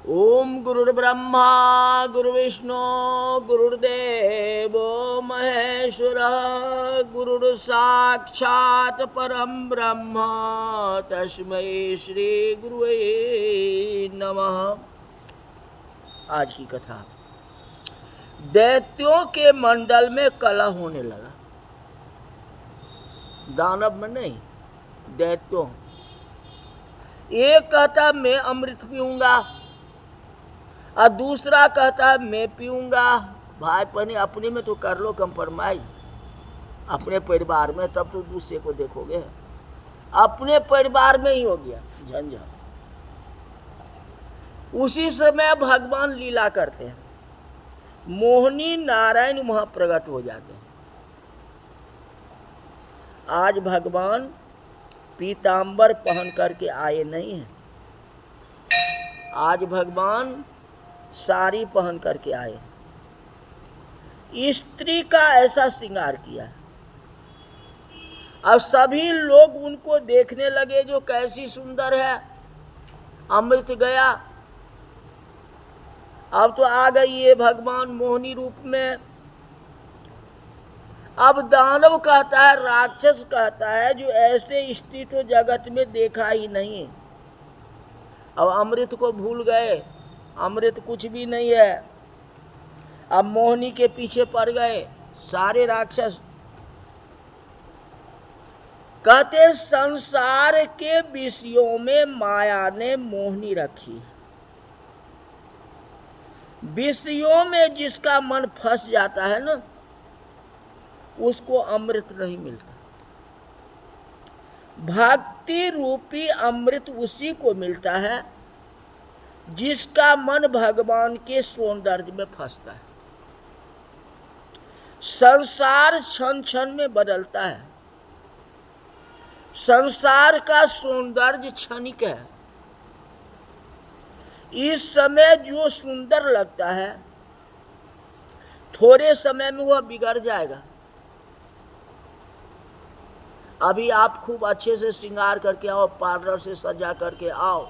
ओम गुरुर्ब्रह्मा गुरुर्विष्णु गुरुर्देवो महेश्वरः गुरुर्साक्षात् परम ब्रह्म तस्मै श्री गुरुवे नमः। आज की कथा, दैत्यों के मंडल में कलह होने लगा। दानव में नहीं, दैत्यों। एक कहता मैं अमृत पीऊंगा और दूसरा कहता मैं पीऊंगा। भाई पनी अपने में तो कर लो कंप्रोमाइज, अपने परिवार में, तब तो दूसरे को देखोगे। अपने परिवार में ही हो गया झंझट। उसी समय भगवान लीला करते हैं, मोहिनी नारायण वहां प्रकट हो जाते हैं। आज भगवान पीतांबर पहन करके आए नहीं हैं, आज भगवान साड़ी पहन करके आए। स्त्री का ऐसा श्रृंगार किया। अब सभी लोग उनको देखने लगे, जो कैसी सुंदर है, अमृत गया। अब तो आ गई है भगवान मोहिनी रूप में। अब दानव कहता है, राक्षस कहता है, जो ऐसे स्त्री तो जगत में देखा ही नहीं। अब अमृत को भूल गए, अमृत कुछ भी नहीं है। अब मोहिनी के पीछे पड़ गए सारे राक्षस। कहते संसार के विषयों में माया ने मोहिनी रखी। विषयों में जिसका मन फंस जाता है ना, उसको अमृत नहीं मिलता। भक्ति रूपी अमृत उसी को मिलता है जिसका मन भगवान के सौंदर्य में फंसता है। संसार क्षण क्षण में बदलता है, संसार का सौंदर्य क्षणिक है। इस समय जो सुंदर लगता है, थोड़े समय में वह बिगड़ जाएगा। अभी आप खूब अच्छे से श्रृंगार करके आओ, पार्लर से सजा करके आओ,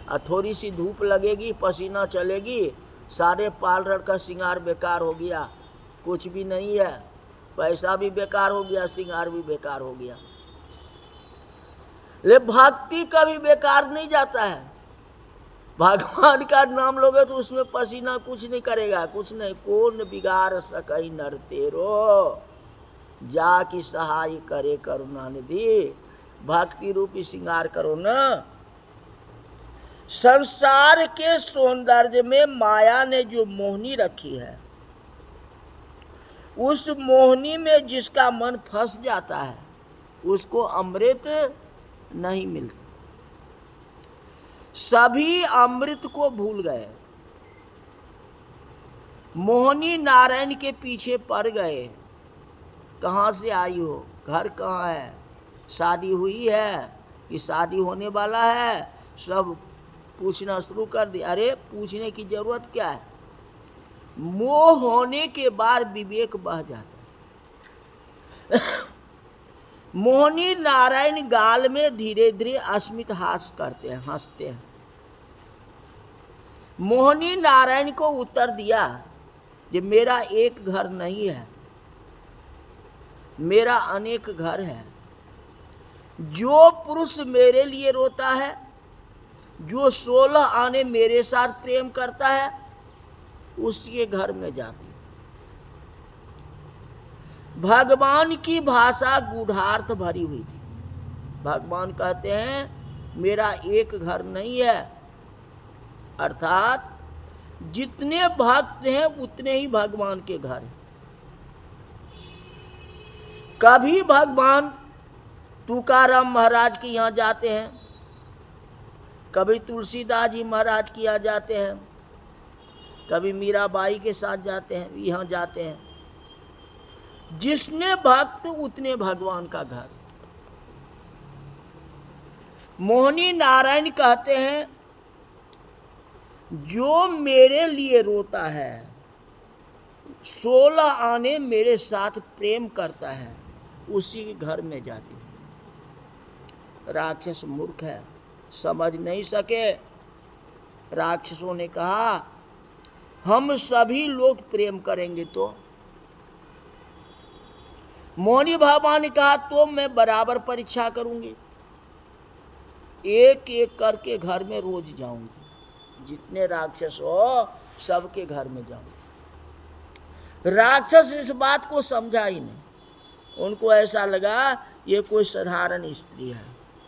और थोड़ी सी धूप लगेगी, पसीना चलेगी, सारे पार्लर का श्रृंगार बेकार हो गया, कुछ भी नहीं है। पैसा भी बेकार हो गया, श्रृंगार भी बेकार हो गया। ले भक्ति कभी बेकार नहीं जाता है। भगवान का नाम लोगे तो उसमें पसीना कुछ नहीं करेगा, कुछ नहीं। कौन बिगाड़ सकई नर तेरो, जा की सहाय करे करुणा निधि। भक्ति रूपी श्रृंगार करो ना। संसार के सौंदर्य में माया ने जो मोहिनी रखी है, उस मोहिनी में जिसका मन फंस जाता है, उसको अमृत नहीं मिलता। सभी अमृत को भूल गए, मोहिनी नारायण के पीछे पड़ गए। कहाँ से आई हो, घर कहाँ है, शादी हुई है कि शादी होने वाला है, सब पूछना शुरू कर दिया। अरे पूछने की जरूरत क्या है, मोह होने के बाद विवेक बह जाता है। मोहिनी नारायण गाल में धीरे धीरे अस्मित हास करते हैं, हंसते हैं। मोहिनी नारायण को उत्तर दिया कि मेरा एक घर नहीं है, मेरा अनेक घर है। जो पुरुष मेरे लिए रोता है, जो 16 आने मेरे साथ प्रेम करता है, उसके घर में जाती। भगवान की भाषा गूढ़ार्थ भरी हुई थी। भगवान कहते हैं मेरा एक घर नहीं है, अर्थात जितने भक्त हैं उतने ही भगवान के घर हैं। कभी भगवान तुकाराम महाराज के यहाँ जाते हैं, कभी तुलसीदास जी महाराज के यहाँ जाते हैं, कभी मीराबाई के साथ जाते हैं, यहाँ जाते हैं। जिसने भक्त उतने भगवान का घर। मोहिनी नारायण कहते हैं जो मेरे लिए रोता है, 16 आने मेरे साथ प्रेम करता है, उसी के घर में जाती हूँ। राक्षस मूर्ख है, समझ नहीं सके। राक्षसों ने कहा, हम सभी लोग प्रेम करेंगे तो? मोहिनी भगवान ने कहा, तो मैं बराबर परीक्षा करूंगी, एक एक करके घर में रोज जाऊंगी, जितने राक्षस हो सबके घर में जाऊंगी। राक्षस इस बात को समझा ही नहीं, उनको ऐसा लगा ये कोई साधारण स्त्री है,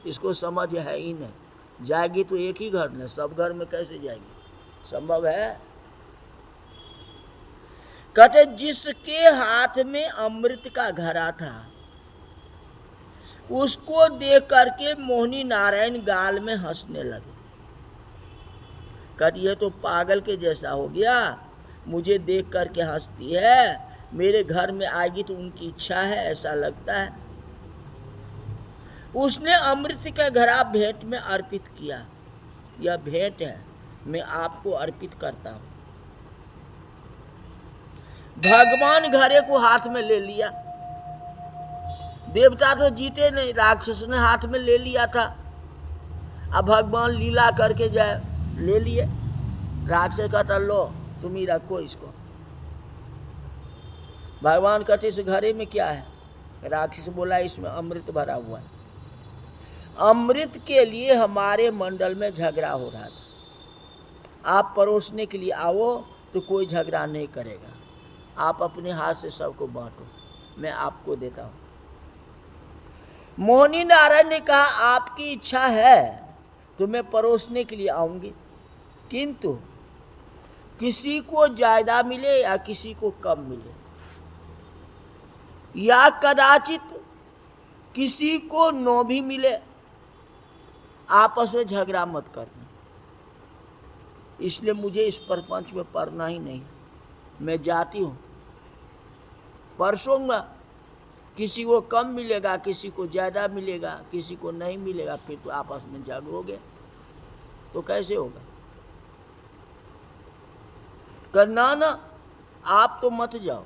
इसको समझ है ही नहीं, जाएगी तो एक ही घर में, सब घर में कैसे जाएगी, संभव है? कहते जिसके हाथ में अमृत का घड़ा था उसको देख करके मोहिनी नारायण गाल में हंसने लगे। कहते ये तो पागल के जैसा हो गया, मुझे देख करके हंसती है, मेरे घर में आएगी तो उनकी इच्छा है ऐसा लगता है। उसने अमृत का घड़ा भेंट में अर्पित किया, यह भेंट है, मैं आपको अर्पित करता हूं। भगवान घड़े को हाथ में ले लिया, देवता तो जीते नहीं, राक्षस ने हाथ में ले लिया था, अब भगवान लीला करके जाए ले लिए। राक्षस कहता लो तुम ही रखो इसको। भगवान कहते इस घड़े में क्या है? राक्षस बोला इसमें अमृत भरा हुआ है। अमृत के लिए हमारे मंडल में झगड़ा हो रहा था, आप परोसने के लिए आओ तो कोई झगड़ा नहीं करेगा, आप अपने हाथ से सबको बांटो, मैं आपको देता हूं। मोहिनी नारायण ने कहा आपकी इच्छा है तो मैं परोसने के लिए आऊंगी, किंतु किसी को ज्यादा मिले या किसी को कम मिले, या कदाचित किसी को नो भी मिले, आपस में झगड़ा मत करना। इसलिए मुझे इस प्रपंच में पड़ना ही नहीं, मैं जाती हूं, परसूंगा, किसी को कम मिलेगा, किसी को ज्यादा मिलेगा, किसी को नहीं मिलेगा, फिर तो आपस में झगड़ोगे तो कैसे होगा? करना ना, आप तो मत जाओ,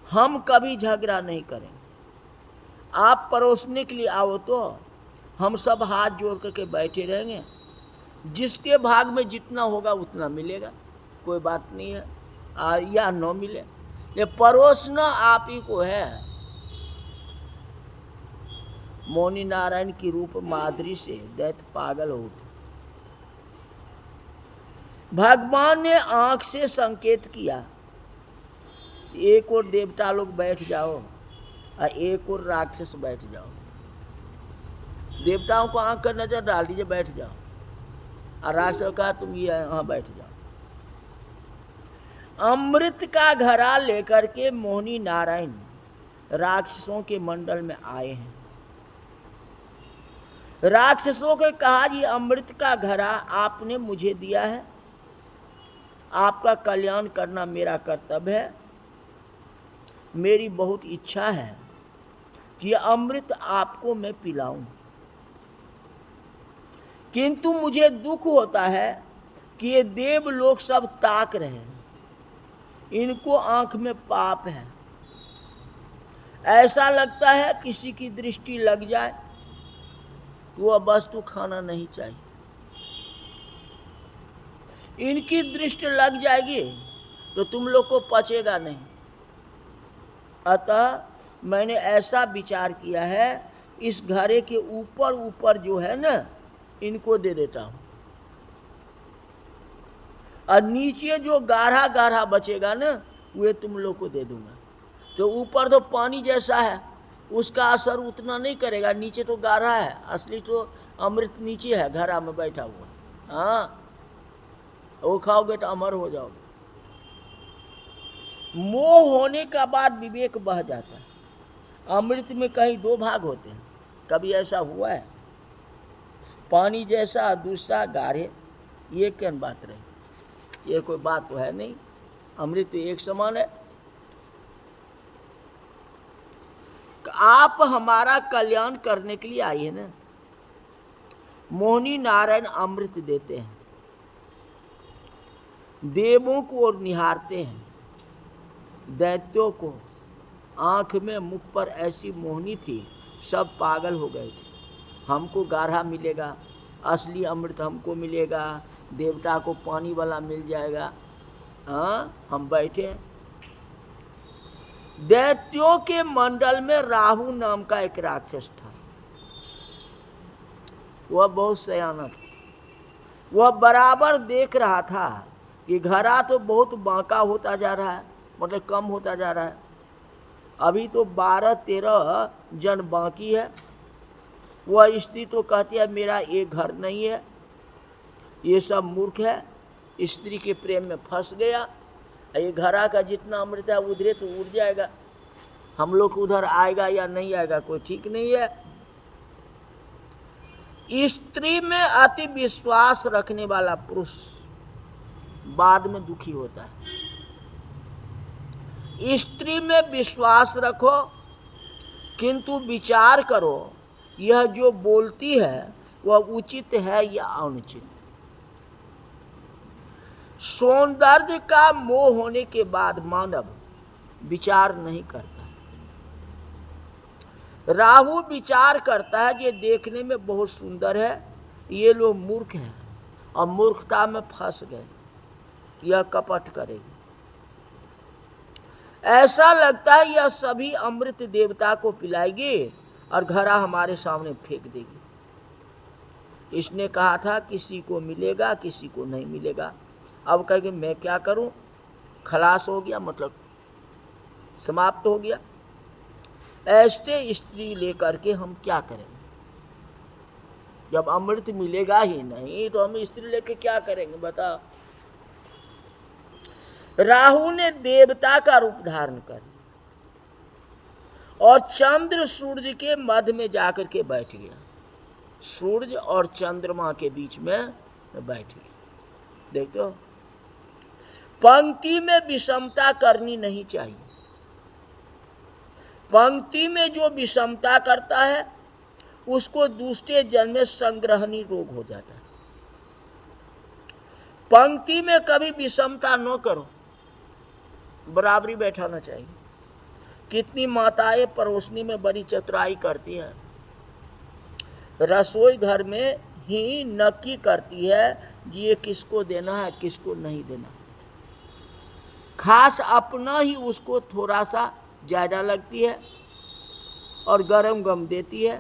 हम कभी झगड़ा नहीं करें, आप परोसने के लिए आओ तो हम सब हाथ जोड़ करके बैठे रहेंगे, जिसके भाग में जितना होगा उतना मिलेगा, कोई बात नहीं है, या न मिले, ये परोसना आप ही को है। मोहिनी नारायण की रूप माधुरी से दैत्य पागल हो उठे। भगवान ने आंख से संकेत किया, एक और देवता लोग बैठ जाओ और एक और राक्षस बैठ जाओ, देवताओं को आंख का नजर डाल दीजिए, बैठ जाओ, और राक्षस कहा तुम ये यहां बैठ जाओ। अमृत का घड़ा लेकर के मोहिनी नारायण राक्षसों के मंडल में आए हैं। राक्षसों को कहा ये अमृत का घड़ा आपने मुझे दिया है, आपका कल्याण करना मेरा कर्तव्य है, मेरी बहुत इच्छा है कि अमृत आपको मैं पिलाऊं, किंतु मुझे दुख होता है कि ये देव लोग सब ताक रहे हैं, इनको आंख में पाप है, ऐसा लगता है किसी की दृष्टि लग जाए तो वह वस्तु खाना नहीं चाहिए, इनकी दृष्टि लग जाएगी तो तुम लोग को पचेगा नहीं। अतः मैंने ऐसा विचार किया है इस घड़े के ऊपर ऊपर जो है ना इनको दे देता हूं, और नीचे जो गाढ़ा गाढ़ा बचेगा ना वे तुम लोग को दे दूंगा। तो ऊपर तो पानी जैसा है, उसका असर उतना नहीं करेगा, नीचे तो गाढ़ा है, असली तो अमृत नीचे है घड़ा में बैठा हुआ, हाँ वो खाओगे तो अमर हो जाओगे। मोह होने का बाद विवेक बह जाता है। अमृत में कहीं दो भाग होते हैं, कभी ऐसा हुआ है? पानी जैसा दूसरा गाढ़े, ये क्या बात रही? ये कोई बात तो है नहीं, अमृत तो एक समान है। आप हमारा कल्याण करने के लिए आई है ना। मोहिनी नारायण अमृत देते हैं, देवों को और निहारते हैं, दैत्यों को आंख में मुख पर ऐसी मोहनी थी सब पागल हो गए थे, हमको गाढ़ा मिलेगा, असली अमृत हमको मिलेगा, देवता को पानी वाला मिल जाएगा। हाँ, हम बैठे। दैत्यों के मंडल में राहु नाम का एक राक्षस था। वह बहुत सयाना था। वह बराबर देख रहा था कि घड़ा तो बहुत बांका होता जा रहा है, मतलब कम होता जा रहा है। अभी तो 12-13 जन बाकी है। वह स्त्री तो कहती है मेरा एक घर नहीं है, ये सब मूर्ख है, स्त्री के प्रेम में फंस गया। ये घड़ा का जितना अमृत है उधरे तो उड़ जाएगा, हम लोग उधर आएगा या नहीं आएगा कोई ठीक नहीं है। स्त्री में अति विश्वास रखने वाला पुरुष बाद में दुखी होता है। स्त्री में विश्वास रखो, किंतु विचार करो यह जो बोलती है वह उचित है या अनुचित। सौंदर्य का मोह होने के बाद मानव विचार नहीं करता। राहु विचार करता है ये देखने में बहुत सुंदर है, ये लोग मूर्ख हैं और मूर्खता में फंस गए, यह कपट करेगी। ऐसा लगता है यह सभी अमृत देवता को पिलाएगी और घड़ा हमारे सामने फेंक देगी। इसने कहा था किसी को मिलेगा किसी को नहीं मिलेगा। अब कहेंगे मैं क्या करूं, खलास हो गया, मतलब समाप्त हो गया। ऐसे स्त्री लेकर के हम क्या करेंगे? जब अमृत मिलेगा ही नहीं तो हम स्त्री लेके क्या करेंगे बताओ। राहु ने देवता का रूप धारण कर और चंद्र सूर्य के मध्य में जाकर के बैठ गया। सूर्य और चंद्रमा के बीच में बैठ गया। देखो, पंक्ति में विषमता करनी नहीं चाहिए। पंक्ति में जो विषमता करता है उसको दूसरे जन्म में संग्रहणी रोग हो जाता है। पंक्ति में कभी विषमता न करो, बराबरी बैठाना चाहिए। कितनी माताएं परोसनी में बड़ी चतुराई करती हैं, रसोई घर में ही नक्की करती है ये किसको देना है किसको नहीं देना। खास अपना ही उसको थोड़ा सा ज़्यादा लगती है और गरम गम देती है।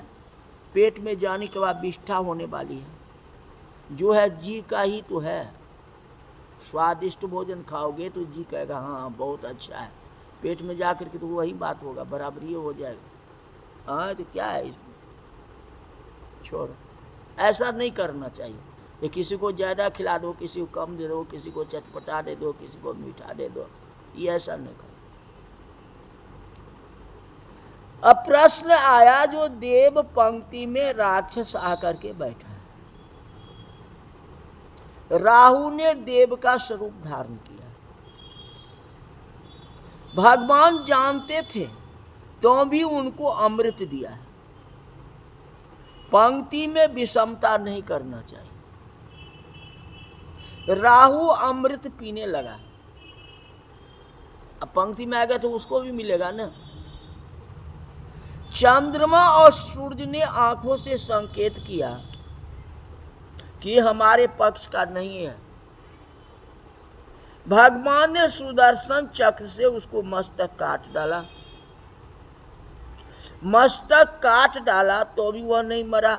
पेट में जाने के बाद विष्ठा होने वाली है। जो है जी का ही तो है। स्वादिष्ट भोजन खाओगे तो जी कहेगा हाँ बहुत अच्छा है, पेट में जा कर के तो वही बात होगा, बराबरी हो जाएगा। हाँ तो क्या है इसमें, छोड़ो। ऐसा नहीं करना चाहिए। ये किसी को ज़्यादा खिला दो, किसी को कम दे दो, किसी को चटपटा दे दो, किसी को मीठा दे दो, ये ऐसा नहीं करो। अब प्रश्न आया जो देव पंक्ति में राक्षस आकर के बैठा है। राहु ने देव का स्वरूप धारण किया। भगवान जानते थे तो भी उनको अमृत दिया है। पंक्ति में विषमता नहीं करना चाहिए। राहु अमृत पीने लगा, अब पंक्ति में आ गया तो उसको भी मिलेगा ना। चंद्रमा और सूर्य ने आंखों से संकेत किया कि हमारे पक्ष का नहीं है। भगवान ने सुदर्शन चक्र से उसको मस्तक काट डाला। मस्तक काट डाला तो भी वह नहीं मरा।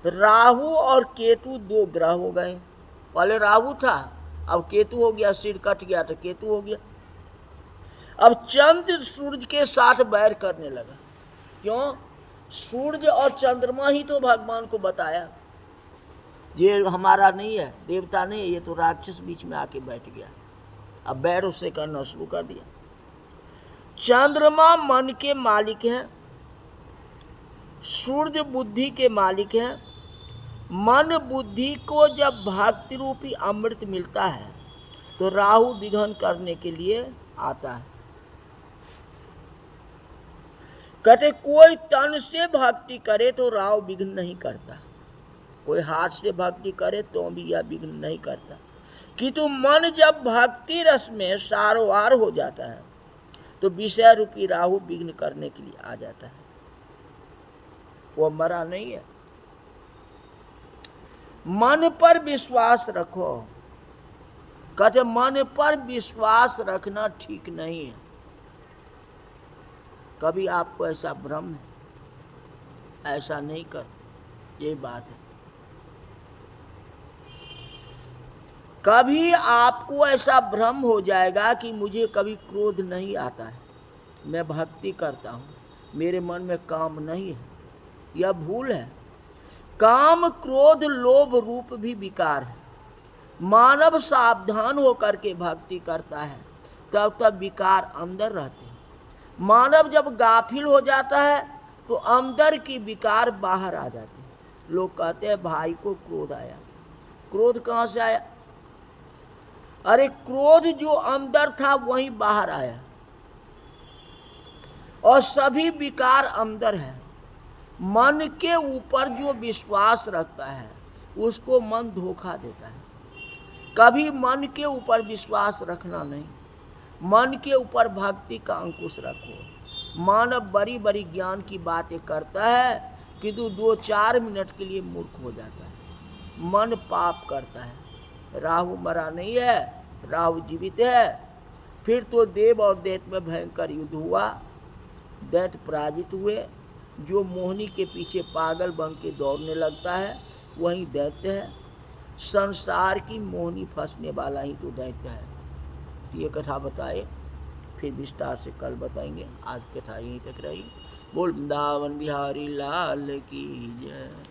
राहु और केतु दो ग्रह हो गए। पहले राहु था, अब केतु हो गया, सिर कट गया तो केतु हो गया। अब चंद्र सूर्य के साथ बैर करने लगा। क्यों? सूर्य और चंद्रमा ही तो भगवान को बताया ये हमारा नहीं है, देवता नहीं है, ये तो राक्षस बीच में आके बैठ गया। अब बैर उससे करना शुरू कर दिया। चंद्रमा मन के मालिक हैं, सूर्य बुद्धि के मालिक हैं। मन बुद्धि को जब भक्ति रूपी अमृत मिलता है तो राहु विघ्न करने के लिए आता है। कहते कोई तन से भक्ति करे तो राहु विघ्न नहीं करता, कोई हाथ से भक्ति करे तो भी यह विघ्न नहीं करता। किंतु मन जब भक्ति रस में सारोवार हो जाता है तो विषय रूपी राहु विघ्न करने के लिए आ जाता है। वो मरा नहीं है। मन पर विश्वास रखो। कहते मन पर विश्वास रखना ठीक नहीं है। कभी आपको ऐसा भ्रम है, ऐसा नहीं कर, ये बात है। कभी आपको ऐसा भ्रम हो जाएगा कि मुझे कभी क्रोध नहीं आता है, मैं भक्ति करता हूँ, मेरे मन में काम नहीं है, यह भूल है। काम क्रोध लोभ रूप भी विकार है। मानव सावधान होकर के भक्ति करता है, तब तक विकार अंदर रहते हैं। मानव जब गाफिल हो जाता है तो अंदर की विकार बाहर आ जाते हैं। लोग कहते हैं भाई को क्रोध आया। क्रोध कहाँ से आया? अरे क्रोध जो अंदर था वही बाहर आया, और सभी विकार अंदर है। मन के ऊपर जो विश्वास रखता है उसको मन धोखा देता है। कभी मन के ऊपर विश्वास रखना नहीं, मन के ऊपर भक्ति का अंकुश रखो। मानव बड़ी बड़ी ज्ञान की बातें करता है किंतु 2-4 मिनट के लिए मूर्ख हो जाता है। मन पाप करता है। राहु मरा नहीं है, राहु जीवित है। फिर तो देव और दैत्य में भयंकर युद्ध हुआ, दैत्य पराजित हुए। जो मोहिनी के पीछे पागल बन के दौड़ने लगता है वही दैत्य है। संसार की मोहिनी फंसने वाला ही तो दैत्य है। ये कथा बताए, फिर विस्तार से कल बताएंगे। आज कथा यहीं तक रही। बोल वृंदावन बिहारी लाल की जय।